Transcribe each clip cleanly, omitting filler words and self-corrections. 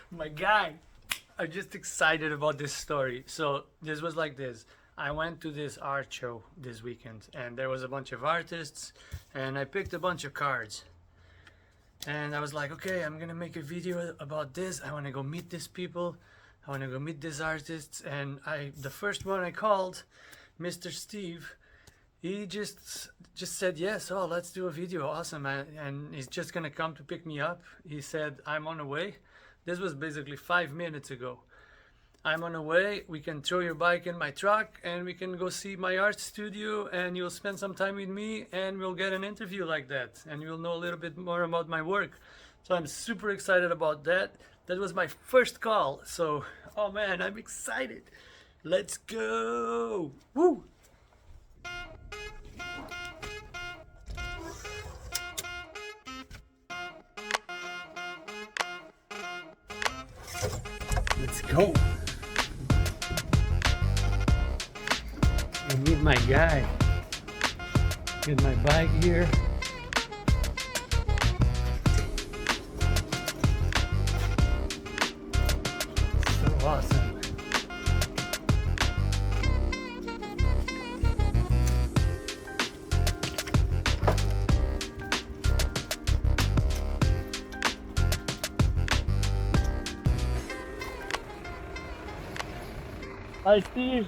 My guy, I'm just excited about this story. So this was like this. I went to this art show this weekend, and there was a bunch of artists, and I picked a bunch of cards. And I was like, okay, I'm gonna make a video about this. I wanna go meet these people. I wanna go meet these artists. And the first one I called, Mr. Steve, he just said yes. Oh, let's do a video. Awesome. And he's just gonna come to pick me up. He said, I'm on the way. This was basically 5 minutes ago. I'm on the way. We can throw your bike in my truck and we can go see my art studio, and you'll spend some time with me and we'll get an interview like that, and you'll know a little bit more about my work. So I'm super excited about that. That was my first call. So, oh man, I'm excited. Let's go. Woo! Let's go. I meet my guy. Get my bike here. So awesome. Hi Steve.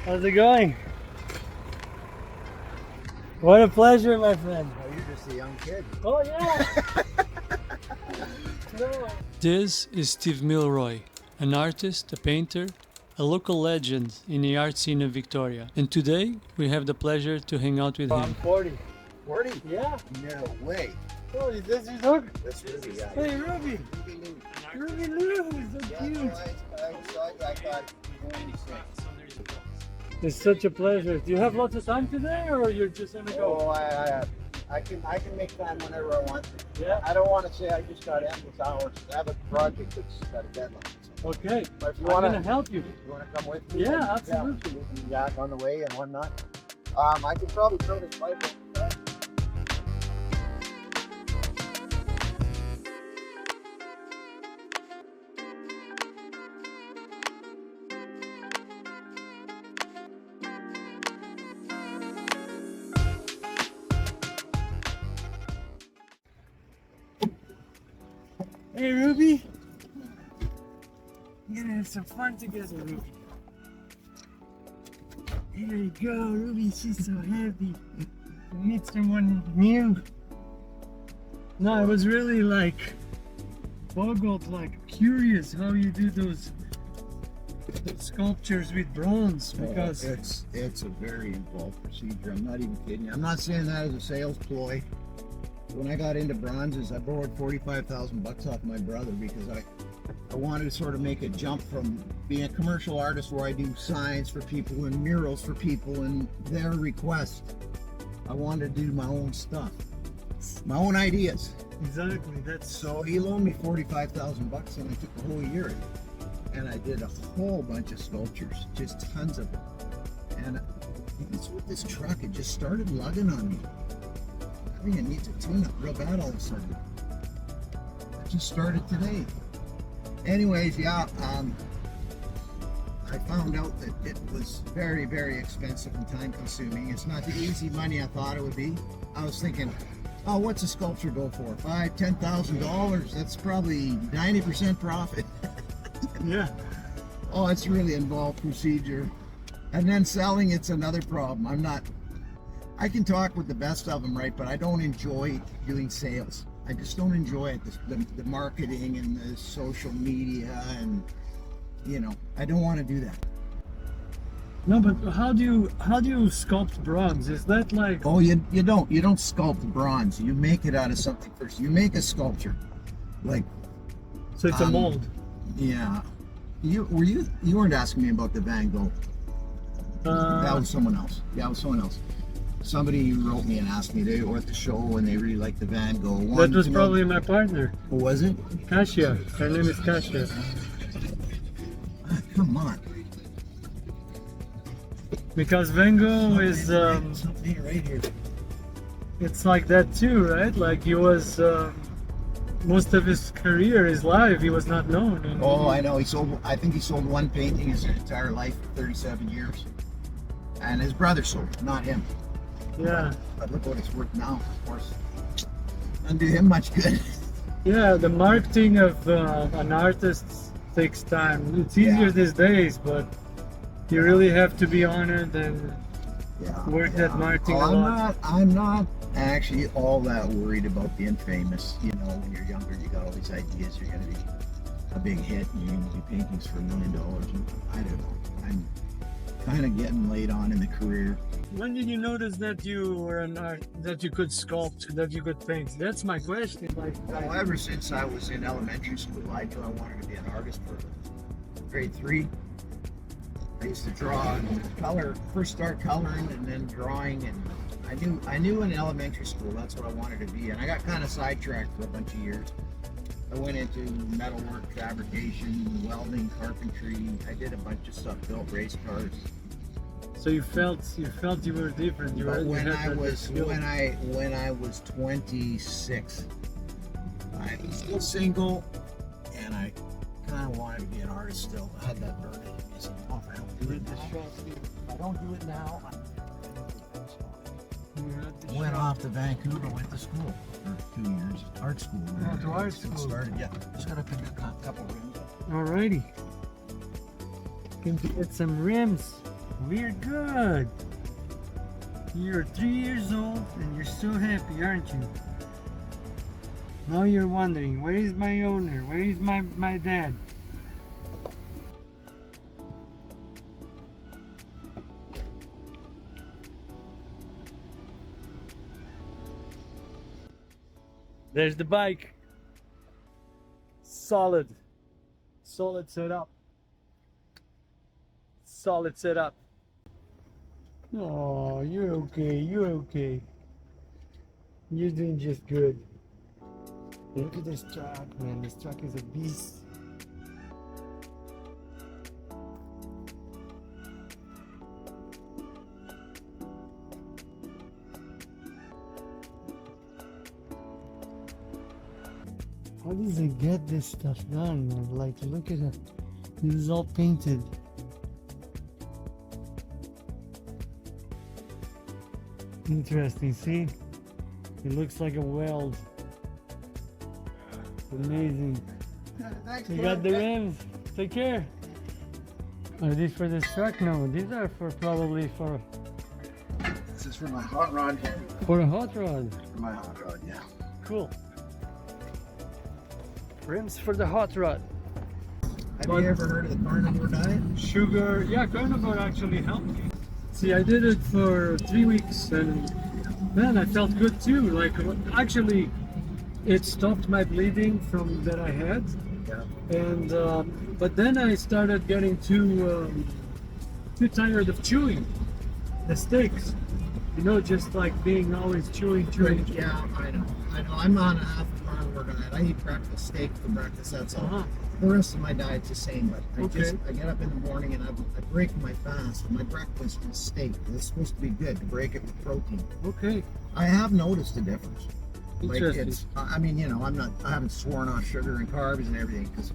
How's it going? What a pleasure, my friend. Oh, you're just a young kid. Oh yeah. No. This is Steve Milroy, an artist, a painter, a local legend in the art scene of Victoria. And today we have the pleasure to hang out with him. I'm 40. 40? Yeah. No way. Oh, is this your dog? That's Ruby, yeah. Hey, Ruby. Ruby Lou, so Yeah, cute. no, I saw you. I got 26. It's such a pleasure. Do you have lots of time today, or you're just gonna go? Oh, I can make time whenever I want to. Yeah. I don't want to say I just got endless hours. I have a project that's got a deadline. So. Okay. But if you I'm want gonna help you. you want to come with me? Yeah, absolutely. Yeah, we can yak on the way and whatnot. I can probably throw this bike over the back. Hey, Ruby. We're gonna have some fun together, Ruby. There you go, Ruby. She's so happy to meet someone new. No, I was really boggled, curious how you do those sculptures with bronze, because It's a very involved procedure. I'm not even kidding you. I'm not saying that as a sales ploy. When I got into bronzes, I borrowed $45,000 off my brother because I wanted to sort of make a jump from being a commercial artist where I do signs for people and murals for people and their requests. I wanted to do my own stuff, my own ideas. exactly that's So he loaned me $45,000 and I took a whole year and I did a whole bunch of sculptures, just tons of them. And it's with this truck, it just started lugging on me. I think it needs a tune-up real bad all of a sudden. I just started today. Anyways, yeah, I found out that it was very, very expensive and time-consuming. It's not the easy money I thought it would be. I was thinking, oh, what's a sculpture go for? $5,000, $10,000? That's probably 90% profit. yeah. Oh, it's really involved procedure. And then selling, it's another problem. I can talk with the best of them, right? But I don't enjoy doing sales. I just don't enjoy it. The marketing and the social media, and I don't want to do that. No, but how do you sculpt bronze? Is that like? Oh, you don't sculpt bronze. You make it out of something first. You make a sculpture, like. So it's a mold. Yeah. You weren't asking me about the Van Gogh. That was someone else. Yeah, it was someone else. Somebody wrote me and asked me, they were at the show and they really liked the Van Gogh. That was probably my partner. Who was it? Kasia. Her name is Kasia. Come on. Because Van Gogh is Something right here. it's like that too, right? Like he was most of his career, his life, he was not known. And Oh, I know. I think he sold one painting his entire life, 37 years. And his brother sold it, not him. yeah, But look what it's worth now, of course. Doesn't do him much good. yeah. The marketing of an artist takes time. It's easier Yeah. these days, but you really have to be on it and Yeah. work that marketing Oh, a lot. I'm not actually all that worried about being famous. You know, when you're younger, you got all these ideas. You're going to be a big hit, and you're going to be paintings for $1 million. And I don't know. I'm kind of getting late on in the career. When did you notice that you were an art, that you could sculpt, that you could paint? That's my question. Like, Well, ever since I was in elementary school, I knew I wanted to be an artist for grade 3. I used to draw and color, first start coloring and then drawing, and I knew in elementary school that's what I wanted to be, and I got kind of sidetracked for a bunch of years. I went into metalwork, fabrication, welding, carpentry. I did a bunch of stuff, built race cars. so you felt you were different. You But were, you when had I that was skill. when I was 26, I was still single, and I kind of wanted to be an artist still. I had that burning in me. So, oh, if I don't do it now, if I don't do it now, You had the went shot. off to Vancouver, went to school for 2 years, art school. Oh, to art Just school. Started, yeah. Just got to pick a couple rooms. Alrighty. Can we get some rims? We're good. You're 3 years old and you're so happy, aren't you? Now you're wondering, where is my owner? Where is my dad? There's the bike. Solid setup. Solid setup. Oh, you're okay. You're okay. You're doing just good. Look at this truck, man. This truck is a beast. How does he get this stuff done, man? Like, look at it. This is all painted. Interesting, see? It looks like a weld. Amazing. You got the rims. Take care. Are these for this truck? No, these are for probably for This is for my hot rod. a hot rod. For my hot rod, yeah. Cool. Rims for the hot rod. Have you ever heard of the carnivore diet? Sugar, yeah, carnivore actually helped me. See, I did it for 3 weeks and man, I felt good too. Like, actually, it stopped my bleeding from that I had. Yeah. And but then I started getting too tired of chewing the steaks. You know, just like being always chewing. Yeah, I know. I'm on a half carnivore diet. I eat breakfast, steak for breakfast, that's all. Uh-huh. The rest of my diet's the same, but Okay. I get up in the morning and I break my fast. My breakfast is steak. It's supposed to be good to break it with protein. Okay. I have noticed a difference. Like Interesting. it's, I mean, you know, I haven't sworn off sugar and carbs and everything because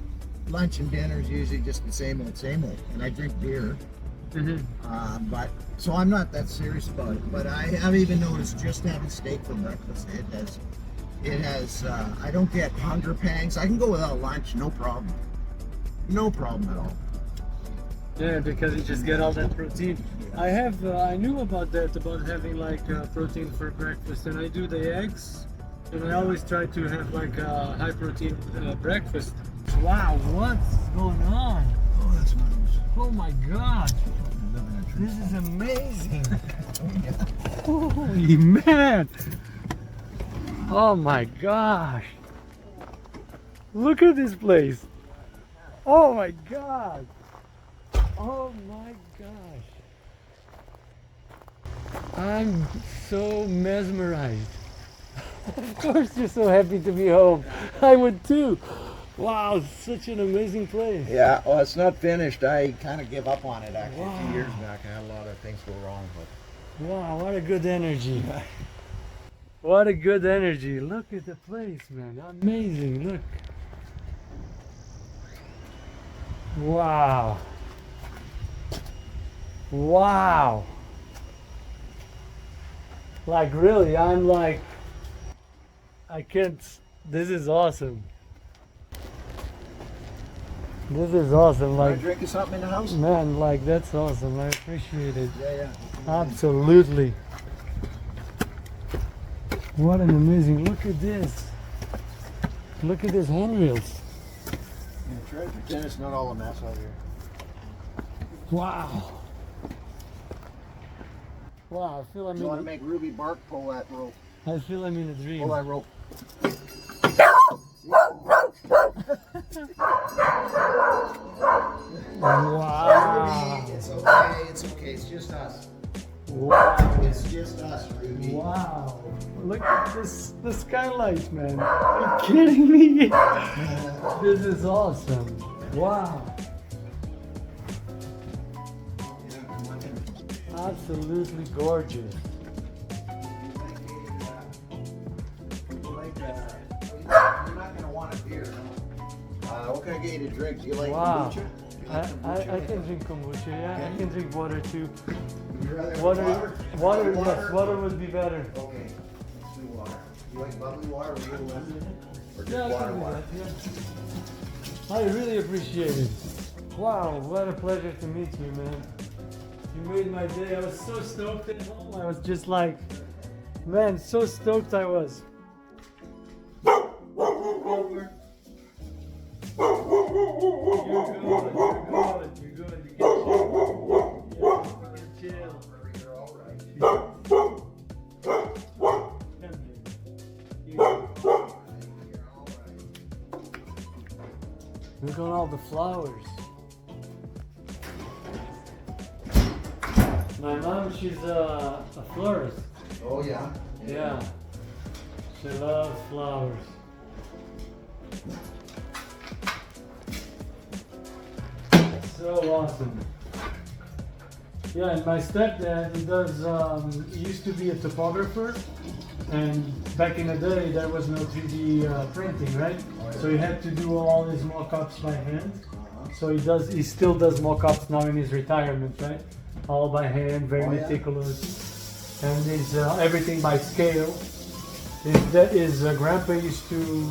lunch and dinner is usually just the same old, and I drink beer. But so I'm not that serious about it. But I have even noticed just having steak for breakfast. It has. I don't get hunger pangs. I can go without lunch, no problem. No problem at all. Yeah, because you just get all that protein. I knew about that, about having like protein for breakfast, and I do the eggs, and I always try to have like a high protein breakfast. Wow, what's going on? Oh, that's my nose. Oh my God, I live in a tree. this is amazing. Holy man. Oh my gosh. Look at this place. Oh my God. Oh my gosh. I'm so mesmerized. Of course you're so happy to be home. I would too. Wow, such an amazing place. Yeah, well, it's not finished. I kind of give up on it actually a Wow. few years back. I had a lot of things go wrong, but Wow, what a good energy. What a good energy. Look at the place, man. Amazing. Look. Wow. Wow. Like really, I'm like, I can't, this is awesome. This is awesome. Want Like, to drink something in the house? man, like that's awesome. I appreciate it. Yeah. Absolutely. What an amazing, look at this. Look at these handrails. Yeah, try to pretend it's not all a mess out here. Wow. Wow, I feel I'm You want to in make Ruby bark? Pull that rope. I feel I'm in a dream. Pull that rope. Wow. It's okay. It's okay. It's just us. Wow. It's just us, Ruby. Wow. Look at this, the skylight, man. Are you kidding me? This is awesome. Wow. Yeah, come on in. Absolutely gorgeous. You're not going to want a beer, no. What can I get you to drink? Do you like Wow. kombucha? Do you like kombucha? I can drink kombucha, yeah. Okay. I can drink water too. Would you rather have Water, water? yes, water would be better. Okay, let's do water. You like bubbly water or a little less? Or just Yeah, I water, can do water? that, yeah. I really appreciate it. Wow, what a pleasure to meet you, man. You made my day. I was so stoked at home. I was just like, man, so stoked I was. You're good. You can chill. Yeah, You're all right. you can chill. You're all right. Look at all the flowers. My mom, she's a florist. Oh, yeah? Yeah. She loves flowers. So awesome. Yeah, and my stepdad, he does, he used to be a topographer, and back in the day there was no 3D printing, right? So he had to do all his mock-ups by hand. So he still does mock-ups now in his retirement, right? All by hand, very meticulous, and is everything by scale. His grandpa used to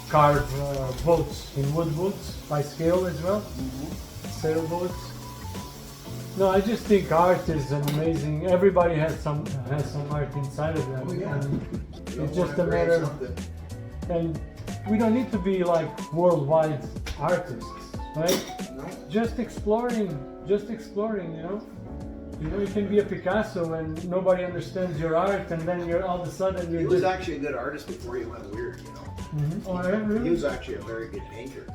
carve boats in wood boats by scale as well, sailboats. No, I just think art is an amazing. Everybody has some art inside of them, and it's just a matter. And we don't need to be like worldwide artists, right? No? Just exploring, you know. You know, you can be a Picasso and nobody understands your art, and then you're all of a sudden He you're was just. actually a good artist before he went weird, you know. Oh, yeah, really? He was actually a very good painter.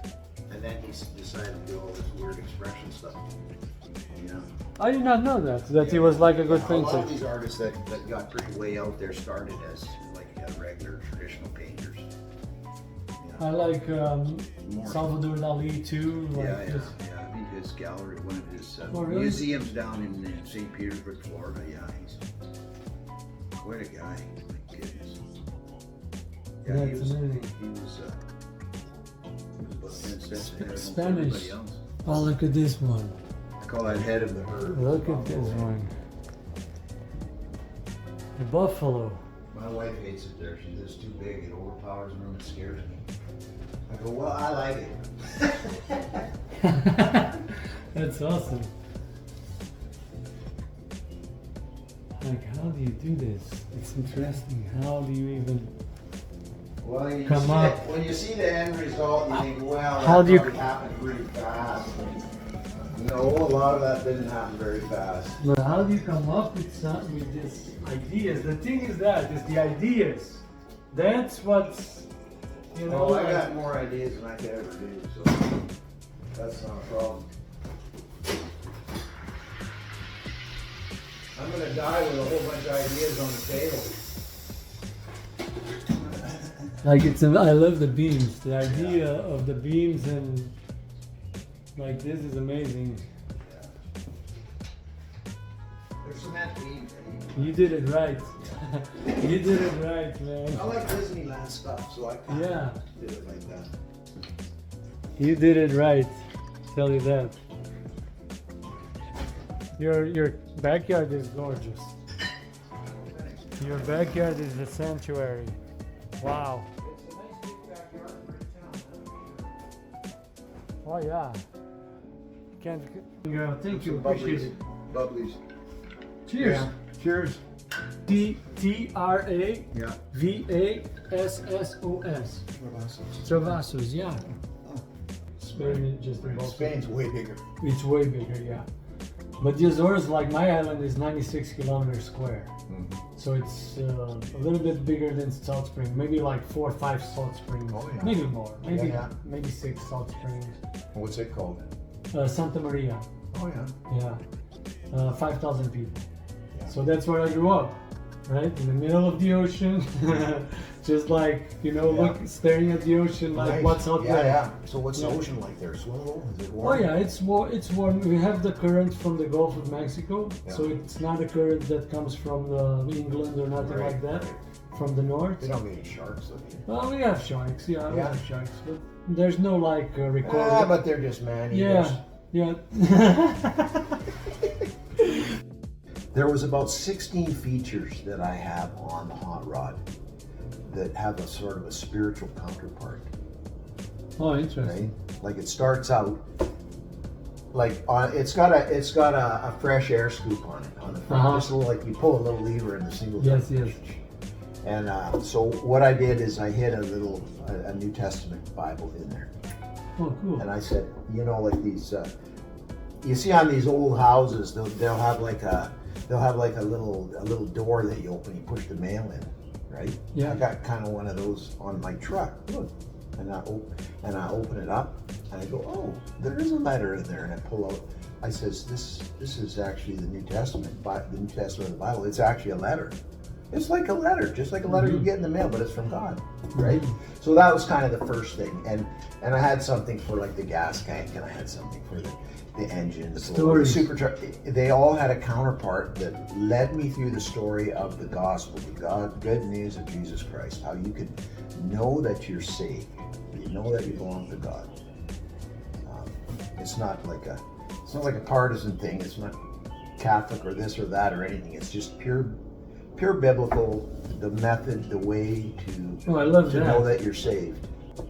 And then he decided to do all this weird expression stuff. You know? I did not know that he was like a good A lot painter. of these artists that got pretty way out there started as like regular traditional painters. I like Salvador Dali too. Like Yeah. just, I think his gallery, one of his Oh, really? museums down in St. Petersburg, Florida. Yeah, he's quite a guy. My goodness. Yeah, That's he was amazing. about 10 steps ahead of Spanish. everybody else. Oh, look at this one. I call that head of the herd. Look at this one. The buffalo. My wife hates it there. She says it's too big. It overpowers her and it scares me. I go, well, I like it. That's awesome. Like, how do you do this? It's interesting. How do you even Well, you come see up? When you see the end result, you think, well, How that do you- probably happened pretty fast. No, a lot of that didn't happen very fast. But how do you come up with these ideas? The thing is that it's the ideas. That's what's, you know. Oh, I like- got more ideas than I could ever do, so that's not a problem. I'm gonna die with a whole bunch of ideas on the table. Like I love the beams. The idea of the beams and like this is amazing. There's cement beams. You did it right. Yeah. You did it right, man. I like Disneyland stuff, so I kind Yeah. of did it like that. You did it right. Tell you that. Your backyard is gorgeous. Your backyard is a sanctuary. Wow. It's a nice big backyard for a town. Oh yeah. Can't. Yeah, thank you. Some Appreciate it. Bubblies. Cheers. Yeah. Cheers. Travassos. Travassos, yeah. Spain is just about. Spain's way bigger. It's way bigger, yeah. But the Azores, like my island, is 96 kilometers square. So it's a little bit bigger than Salt Spring. Maybe like 4 or 5 Salt Springs. Oh, yeah. Maybe more. Maybe Yeah. maybe 6 Salt Springs. What's it called? Santa Maria. Oh yeah. Yeah. 5,000 people. Yeah. So that's where I grew up, right? In the middle of the ocean. Just like, look, staring at the ocean like Nice. what's out Yeah, there. yeah. So what's the Yeah. ocean like there? Swimmable? Is it Oh warm? yeah, it's warm. We have the current from the Gulf of Mexico, so Yeah. it's not a current that comes from England or nothing Right, like that. right. From the north. They don't get any sharks, do they? Well, we have sharks. Yeah, we Yeah. have sharks, but there's no like recorded. Ah, but they're just man eaters. Yeah. There was about 16 features that I have on the hot rod that have a sort of a spiritual counterpart, Oh, interesting. right? Like it starts out like it's got a fresh air scoop on it on the front, just like you pull a little lever in the single. Yes, yes. And so what I did is I hid a New Testament Bible in there, Oh, cool. and I said, like these, you see on these old houses, they'll have like a little door that you open, you push the mail in, right? Yeah. I got kind of one of those on my truck. Look, and I open it up, and I go, oh, there is a letter in there, and I pull out. I says, this is actually the New Testament, the New Testament of the Bible. It's actually a letter. It's like a letter, just like a letter you get in the mail, but it's from God, right? So that was kind of the first thing, and I had something for like the gas tank, and I had something for the engine, the supercharger. They all had a counterpart that led me through the story of the gospel, the good news of Jesus Christ, how you can know that you're saved, you know that you belong to God. It's not like a partisan thing. It's not Catholic or this or that or anything. It's just pure biblical, the method, the way Oh, I love to that. know that you're saved.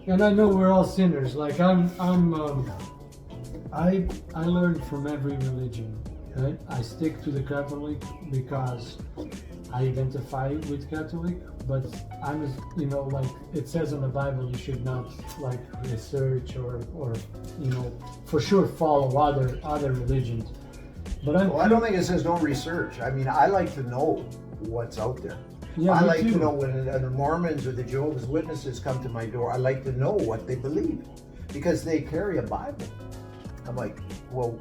And I know we're all sinners. Like I learned from every religion, right? I stick to the Catholic because I identify with Catholic, but I'm, like it says in the Bible, you should not like research or for sure follow other religions. But I don't think it says don't research. I mean, I like to know what's out there. Yeah, I me like too. to know when the Mormons or the Jehovah's Witnesses come to my door. I like to know what they believe because they carry a Bible. I'm like, well,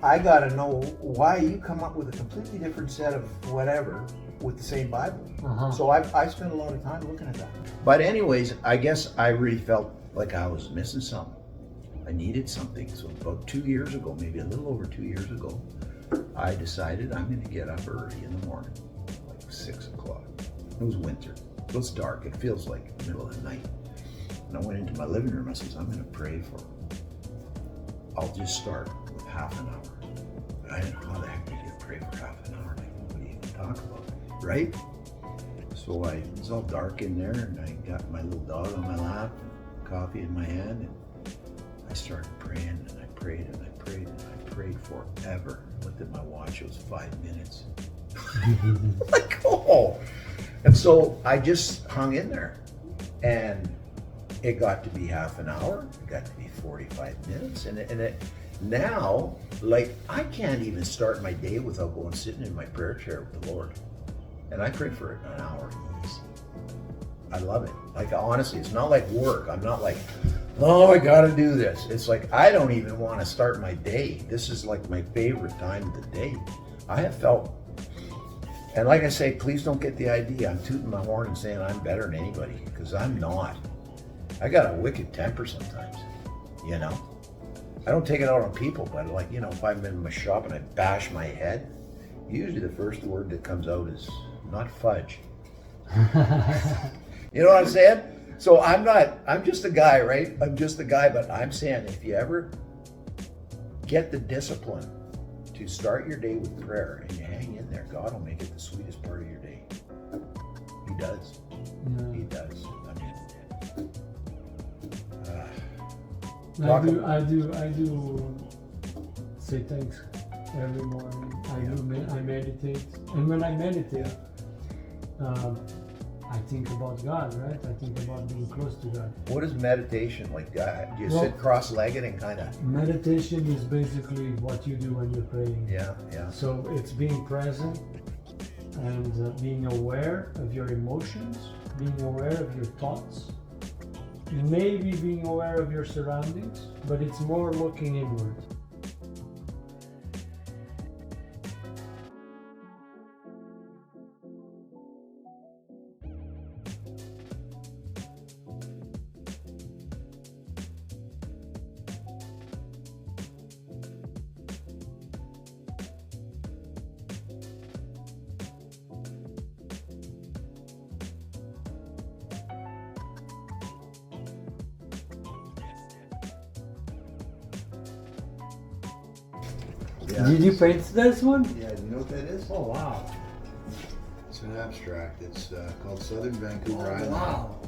I got to know why you come up with a completely different set of whatever with the same Bible. So I spent a lot of time looking at that. But anyways, I guess I really felt like I was missing something. I needed something. So about 2 years ago, maybe a little over 2 years ago, I decided I'm going to get up early in the morning, like 6 o'clock. It was winter. It was dark. It feels like the middle of the night. And I went into my living room. I said, I'm going to pray for. I'll just start with half an hour. I didn't know how the heck you could pray for half an hour. Like, what do you even talk about, right? So it was all dark in there, and I got my little dog on my lap, and coffee in my hand, and I started praying, and I prayed, and I prayed, and I prayed forever. I looked at my watch, it was 5 minutes. Like, oh! And so I just hung in there, and it got to be half an hour, it got to be 45 minutes, and it now, like, I can't even start my day without going sitting in my prayer chair with the Lord. And I pray for an hour easy. I love it. Like, honestly, it's not like work. I'm not like, oh, I gotta do this. It's like, I don't even want to start my day. This is like my favorite time of the day. I have felt, and like I say, please don't get the idea I'm tooting my horn and saying I'm better than anybody, because I'm not. I got a wicked temper sometimes, I don't take it out on people, but like, if I'm in my shop and I bash my head, usually the first word that comes out is, not fudge. You know what I'm saying? So I'm just a guy, right? I'm just a guy, but I'm saying if you ever get the discipline to start your day with prayer and you hang in there, God will make it the sweetest part of your day. He does. Yeah. He does. I do say thanks every morning. I meditate, and when I meditate, I think about God, right? I think about being close to God. What is meditation like? Do you Well, sit cross-legged and kind of? Meditation is basically what you do when you're praying. Yeah. So it's being present and being aware of your emotions, being aware of your thoughts, maybe being aware of your surroundings, but it's more looking inward. Yeah. Did you paint this one? Yeah, you know what that is? Oh wow! It's an abstract. It's called Southern Vancouver Island. Wow!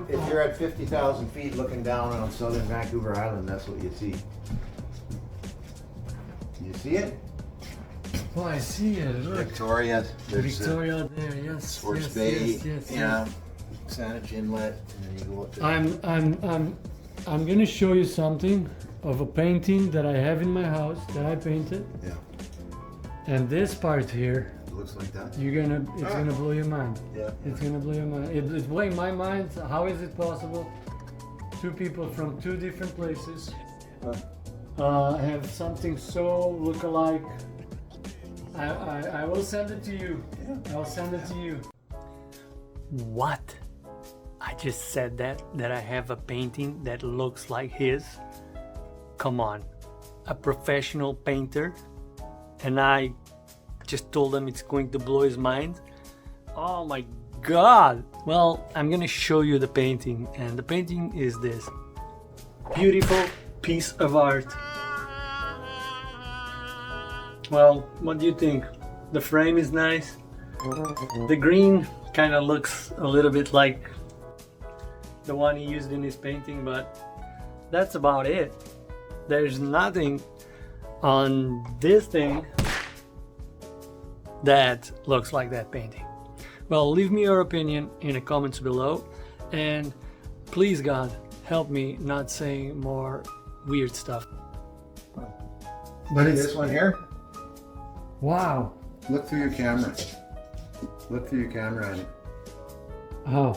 If you're at 50,000 feet looking down on Southern Vancouver Island, that's what you see. You see it? Oh, I see it. Look, Victoria. There's Victoria there. Yes. Sports yes, Bay. Yes. Yeah. Saanich Inlet, and then you go up to. I'm gonna show you something of a painting that I have in my house that I painted. Yeah. And this part here, It looks like that. it's gonna blow your mind. Yeah. It's gonna blow your mind. It's blowing my mind. How is it possible? Two people from two different places have something so look-alike. I will send it to you. Yeah. I'll send it to you. What? I just said that I have a painting that looks like his. Come on, a professional painter, and I just told him it's going to blow his mind. Oh my God. Well, I'm gonna show you the painting, and the painting is this beautiful piece of art. Well, what do you think? The frame is nice. The green kind of looks a little bit like the one he used in his painting, but that's about it. There's nothing on this thing that looks like that painting. Well, leave me your opinion in the comments below, and please God, help me not saying more weird stuff. But it's this one here. Wow. Look through your camera. Look through your camera at it. Oh.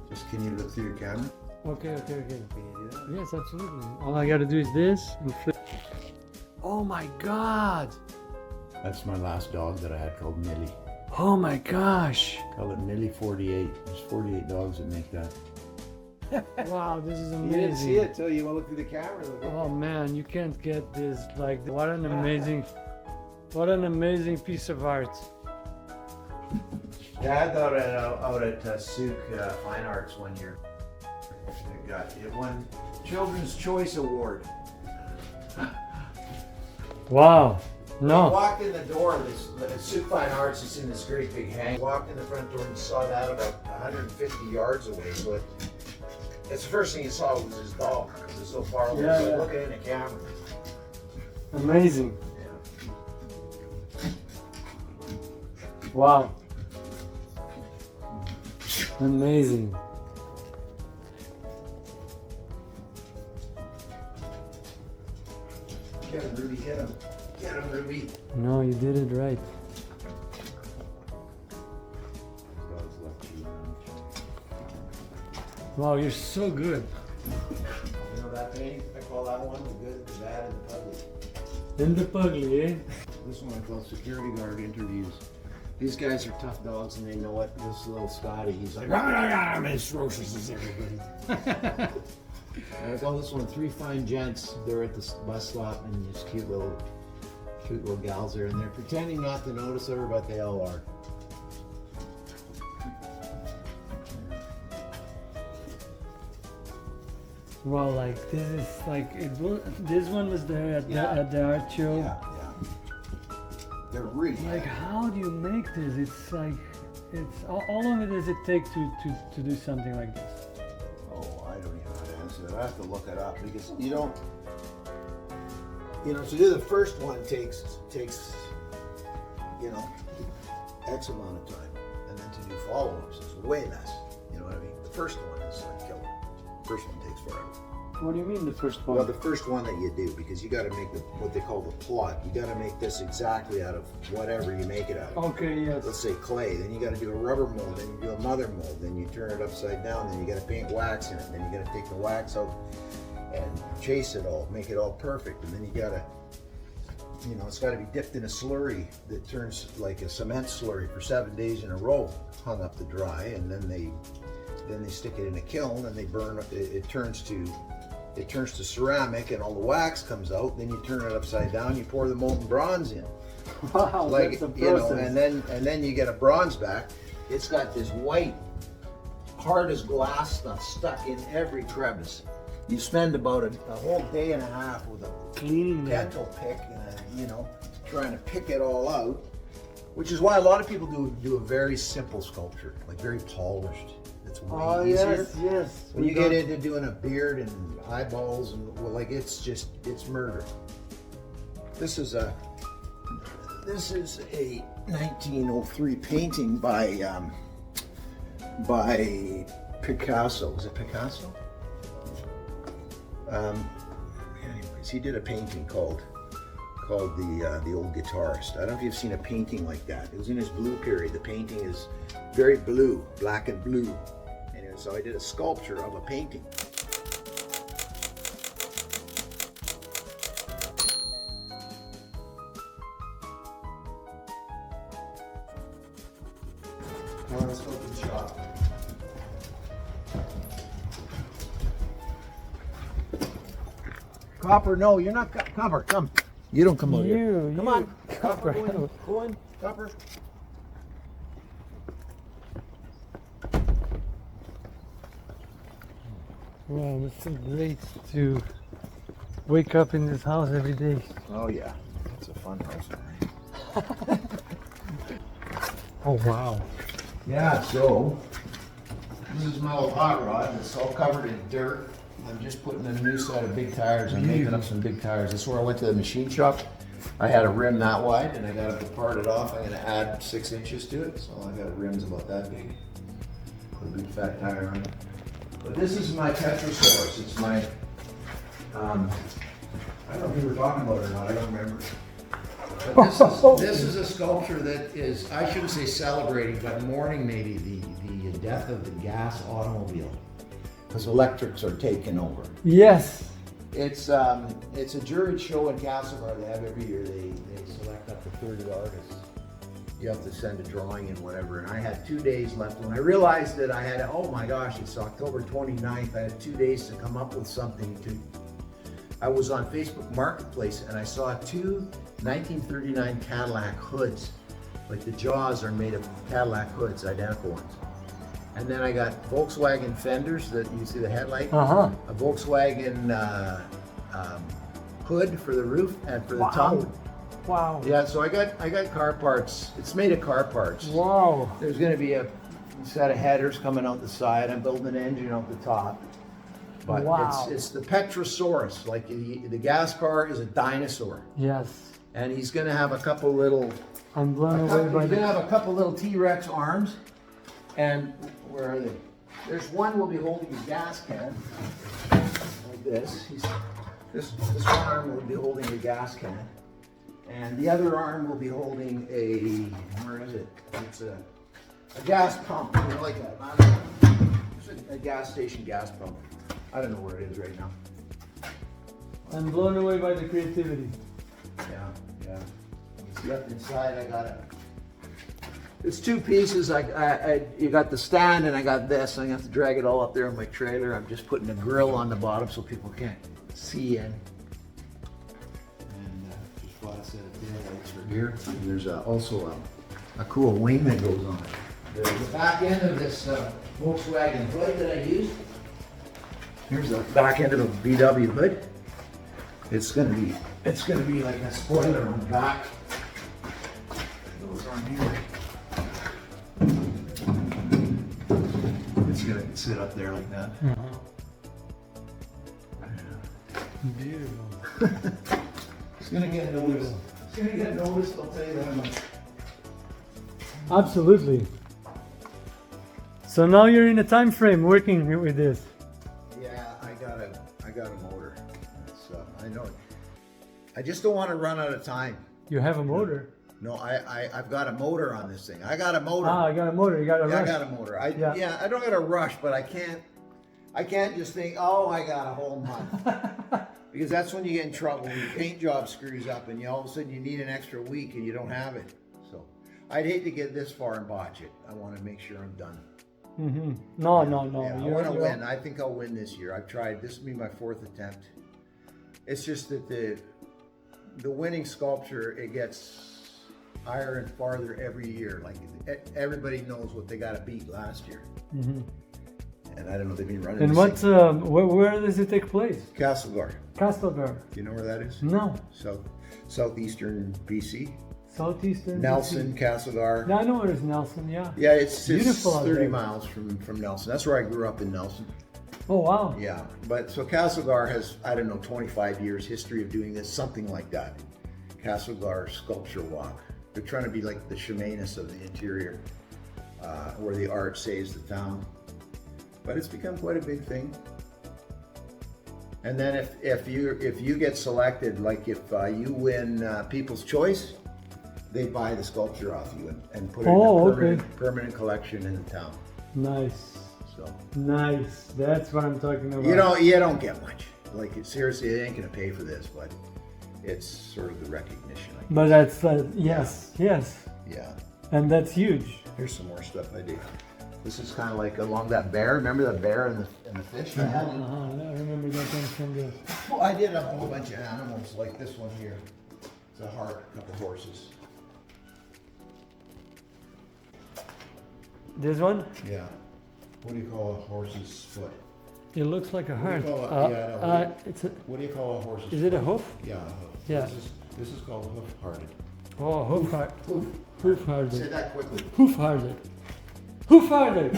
Just can you look through your camera? Okay. Can you do that? Yes, absolutely. All I gotta do is this and flip. Oh my God. That's my last dog that I had called Millie. Oh my gosh. Call it Millie 48. There's 48 dogs that make that. Wow, this is You amazing. didn't see it till you went look through the camera. Oh man, you can't get this. Like, what an amazing piece of art. Dad got it out at Souk Fine Arts one year. It won Children's Choice Award. Wow. I No. walked in the door of this Souk Fine Arts. It's in this great big hang. Walked in the front door and saw that about 150 yards away. So it's the first thing you saw was his dog because it's so far away. Yeah, So yeah. looking in the camera. Amazing. Yeah. Wow. Amazing. Get him, Ruby. Get him. Get him, Ruby. No, you did it right. Wow, you're so good. You know that painting? I call that one the good, the bad, and the ugly. In the pugly, eh? This one I call security guard interviews. These guys are tough dogs and they know what this little Scotty, he's like, I'm as ferocious as everybody. And I call this one Three Fine Gents. They're at the bus stop and these cute little gals there and they're pretending not to notice her, but they all are. Wow, like this is like this one was there at the art show. Yeah. They're really Like, how do you make this? It's like, it's how long does it take to do something like this? Oh, I don't even know how to answer that. I have to look it up because you don't. To do the first one takes X amount of time, and then to do follow-ups is way less. You know what I mean? The first one is like killer. First one takes forever. What do you mean the first one? Well, the first one that you do, because you got to make what they call the plot. You got to make this exactly out of whatever you make it out of. Okay, yes. Let's say clay. Then you got to do a rubber mold. Then you do a mother mold. Then you turn it upside down. Then you got to paint wax in it. Then you got to take the wax out and chase it all, make it all perfect. And then you got to, it's got to be dipped in a slurry that turns like a cement slurry for 7 days in a row, hung up to dry, and then they stick it in a kiln and they burn it. It turns to ceramic, and all the wax comes out. Then you turn it upside down. You pour the molten bronze in. Wow, Like that's a process. and then you get a bronze back. It's got this white, hard as glass stuff stuck in every crevice. You spend about a whole day and a half with a Cleaning that. dental pick and trying to pick it all out. Which is why a lot of people do a very simple sculpture, like very polished. It's way easier. Yes. When you get into doing a beard and eyeballs and it's murder. This is a 1903 painting by Picasso. Was it Picasso? Anyways, he did a painting called the Old Guitarist. I don't know if you've seen a painting like that. It was in his blue period. The painting is very blue, black and blue. So I did a sculpture of a painting. Now let's open shop. Copper, no, you're not Copper. Come. You don't come over here. Come on. Copper, go in. Copper. Wow, it's so great to wake up in this house every day. Oh yeah, it's a fun house. Oh wow. Yeah, so this is my old hot rod. It's all covered in dirt. I'm just putting in a new set of big tires. I'm making up some big tires. This is where I went to the machine shop. I had a rim that wide, and I got it to part it off. I'm going to add 6 inches to it, so I got rims about that big. Put a big fat tire on it. But this is my Tetrasaurus. It's my, I don't know if we were talking about it or not, I don't remember. But this is a sculpture that is, I shouldn't say celebrating, but mourning maybe the death of the gas automobile. Because electrics are taking over. Yes. It's a juried show in Castlegar they have every year. They select up to 30 artists. You have to send a drawing and whatever. And I had 2 days left. When I realized that I had, oh my gosh, it's October 29th. I had 2 days to come up with something I was on Facebook Marketplace and I saw 2 1939 Cadillac hoods. Like the jaws are made of Cadillac hoods, identical ones. And then I got Volkswagen fenders that you see the headlight. A Volkswagen hood for the roof and for the top. Wow. Yeah, so I got car parts. It's made of car parts. Wow. There's going to be a set of headers coming out the side. I'm building an engine out the top. But wow. It's the Tetrasaurus. Like the gas car is a dinosaur. Yes. And he's going to have a couple little. I'm blown away by He's going to have a couple little T-Rex arms. And where are they? There's one will be holding a gas can like this. This one arm will be holding a gas can. And the other arm will be holding where is it? It's a gas pump, like a gas station gas pump. I don't know where it is right now. I'm blown away by the creativity. Yeah. You see up inside, I got it. It's 2 pieces. You got the stand and I got this. I'm gonna have to drag it all up there in my trailer. I'm just putting a grill on the bottom so people can't see in. Just bought a set of taillights for here. And there's also a cool wing that goes on it. The back end of this Volkswagen hood that I used Here's the back end of the VW hood. It's gonna be like a spoiler on the back. Those on here. It's gonna sit up there like that. Beautiful. It's gonna get noticed. It's gonna get noticed, I'll tell you that much. Absolutely. So now you're in a time frame working with this. Yeah, I got a motor. I know. I just don't want to run out of time. You have a motor. No, I've got a motor on this thing. I got a motor. Ah, I got a motor. You got a Yeah, I rush. got a motor. I don't got a rush, but I can't just think, oh, I got a whole month. Because that's when you get in trouble. When your paint job screws up and all of a sudden you need an extra week and you don't have it. So I'd hate to get this far and botch it. I want to make sure I'm done. Mm-hmm. No. Yeah, I want to win. I think I'll win this year. I've tried. This will be my 4th attempt. It's just that the winning sculpture, it gets higher and farther every year. Like everybody knows what they got to beat last year. Mm-hmm. And I don't know, they've been running. And where does it take place? Castlegar. Castlegar. Do you know where that is? No. Southeastern BC. Southeastern. Nelson, Castlegar. Yeah, I know where is Nelson. Yeah. Yeah, it's Beautiful out 30 there. miles from Nelson. That's where I grew up, in Nelson. Oh wow. Yeah, but so Castlegar has, I don't know, 25 years history of doing this, something like that. Castlegar Sculpture Walk. They're trying to be like the Chemainus of the interior, where the art saves the town. But it's become quite a big thing. And then if you get selected, like if you win People's Choice, they buy the sculpture off you and put it in a permanent collection in the town. Nice. So Nice. That's what I'm talking about. you don't get much. Like seriously, it ain't gonna pay for this, but it's sort of the recognition. I guess. But that's yes. Yeah. And that's huge. Here's some more stuff I did. This is kind of like along that bear. Remember that bear and the fish? I had? I remember that one from the. Well, I did a whole bunch of animals like this one here. It's a heart, a couple horses. This one? Yeah. What do you call a horse's foot? It looks like a What do you heart. call it? It's a. What do you call a horse's Is it a foot? hoof? Yeah, a hoof. Yeah. This is called hoof-hearted. Oh, hoof-hearted. Hoof. Hoof-hearted. Say that quickly. Hoof-hearted. Hoof-hearted.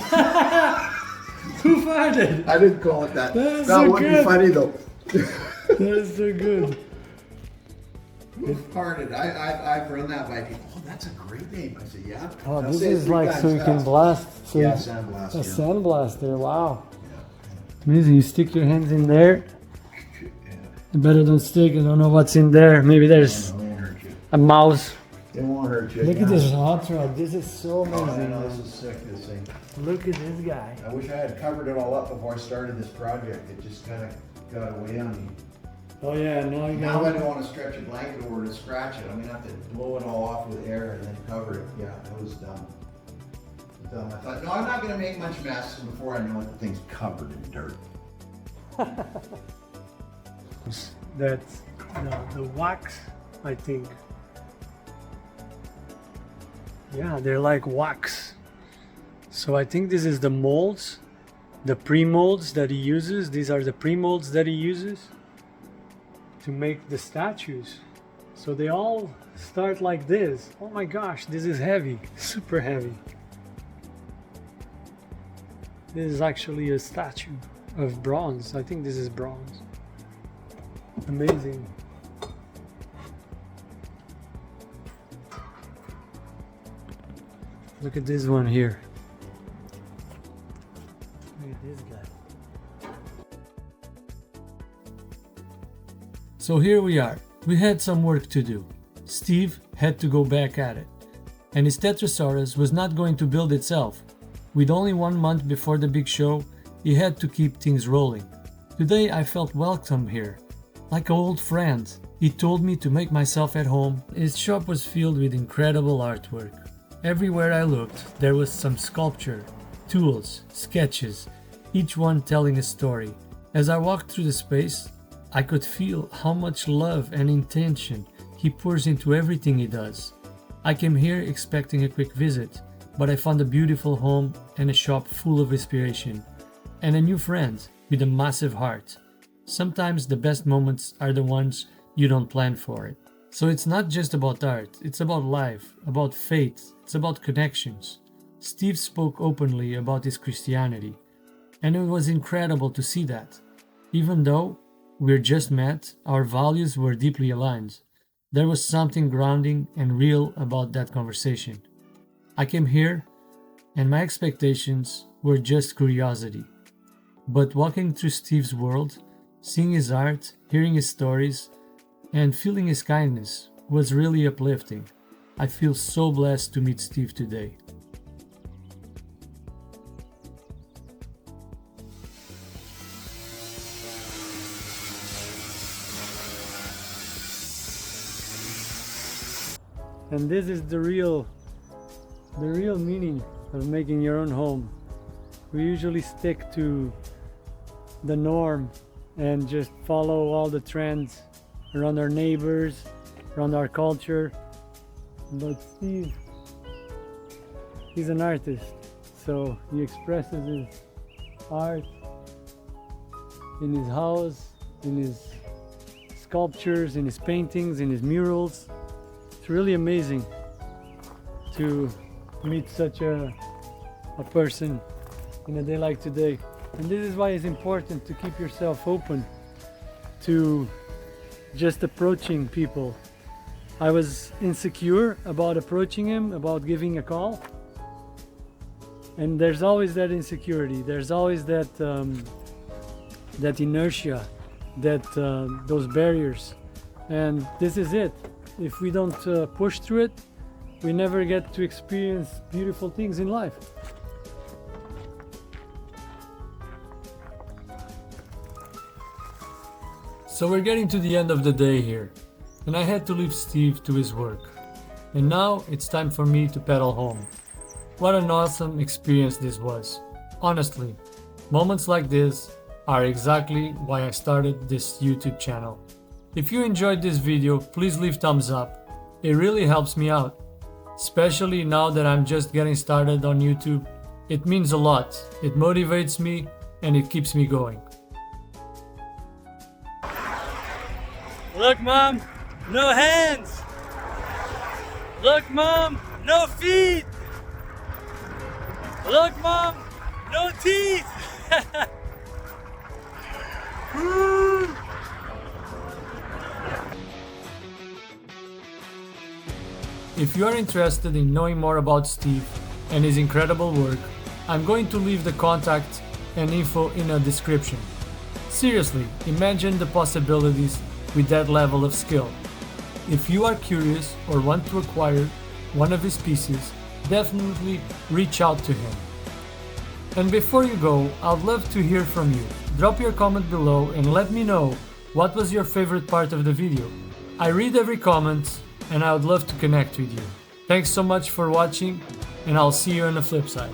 Hoof-hearted. I didn't call it that. That's That so would be good. funny though. That's so good. Hoof-hearted. I've run that by people. Oh, that's a great name. I said, yeah. Oh, I'll this say it is 3 like times so you can fast. blast. So Yeah, sandblast. a Yeah. sandblaster. Wow. Yeah. Amazing. You stick your hands in there. Yeah. You better don't stick. I don't know what's in there. Maybe there's It won't hurt you. a mouse. It won't hurt you. Look yeah. at this hot rod. This is so Oh, I amazing. know, man. this is sick, this thing. Look at this guy. I wish I had covered it all up before I started this project. It just kind of got away on me. Oh yeah, now you Now I got. don't want to stretch a blanket over to scratch it. I'm gonna have to blow it all off with air and then cover it. Yeah, that was dumb. I thought, no, I'm not gonna make much mess. And before I know it, the thing's covered in dirt. That's the wax, I think. Yeah, they're like wax. So I think this is the molds, the pre-molds that he uses. These are the pre-molds that he uses to make the statues. So they all start like this. Oh my gosh, this is heavy, super heavy. This is actually a statue of bronze. I think this is bronze. Amazing. Look at this one here. Look at this guy. So here we are. We had some work to do. Steve had to go back at it. And his Tetrasaurus was not going to build itself. With only 1 month before the big show, he had to keep things rolling. Today I felt welcome here. Like old friends, he told me to make myself at home. His shop was filled with incredible artwork. Everywhere I looked, there was some sculpture, tools, sketches, each one telling a story. As I walked through the space, I could feel how much love and intention he pours into everything he does. I came here expecting a quick visit, but I found a beautiful home and a shop full of inspiration. And a new friend, with a massive heart. Sometimes the best moments are the ones you don't plan for it. So it's not just about art, it's about life, about faith, it's about connections. Steve spoke openly about his Christianity, and it was incredible to see that. Even though we're just met, our values were deeply aligned. There was something grounding and real about that conversation. I came here, and my expectations were just curiosity. But walking through Steve's world, seeing his art, hearing his stories, and feeling his kindness was really uplifting. I feel so blessed to meet Steve today. And this is the real meaning of making your own home. We usually stick to the norm and just follow all the trends around our neighbors, around our culture. But Steve, he's an artist, so he expresses his art in his house, in his sculptures, in his paintings, in his murals. It's really amazing to meet such a person in a day like today. And this is why it's important to keep yourself open to just approaching people. I was insecure about approaching him, about giving a call. And there's always that insecurity. There's always that that inertia, that those barriers. And this is it. If we don't push through it, we never get to experience beautiful things in life. So we're getting to the end of the day here, and I had to leave Steve to his work. And now it's time for me to pedal home. What an awesome experience this was. Honestly, moments like this are exactly why I started this YouTube channel. If you enjoyed this video, please leave thumbs up. It really helps me out. Especially now that I'm just getting started on YouTube. It means a lot. It motivates me and it keeps me going. Look, Mom, no hands. Look, Mom, no feet. Look, Mom, no teeth. If you are interested in knowing more about Steve and his incredible work, I'm going to leave the contact and info in a description. Seriously, imagine the possibilities with that level of skill. If you are curious or want to acquire one of his pieces, definitely reach out to him. And before you go, I'd love to hear from you. Drop your comment below and let me know what was your favorite part of the video. I read every comment and I would love to connect with you. Thanks so much for watching, and I'll see you on the flip side.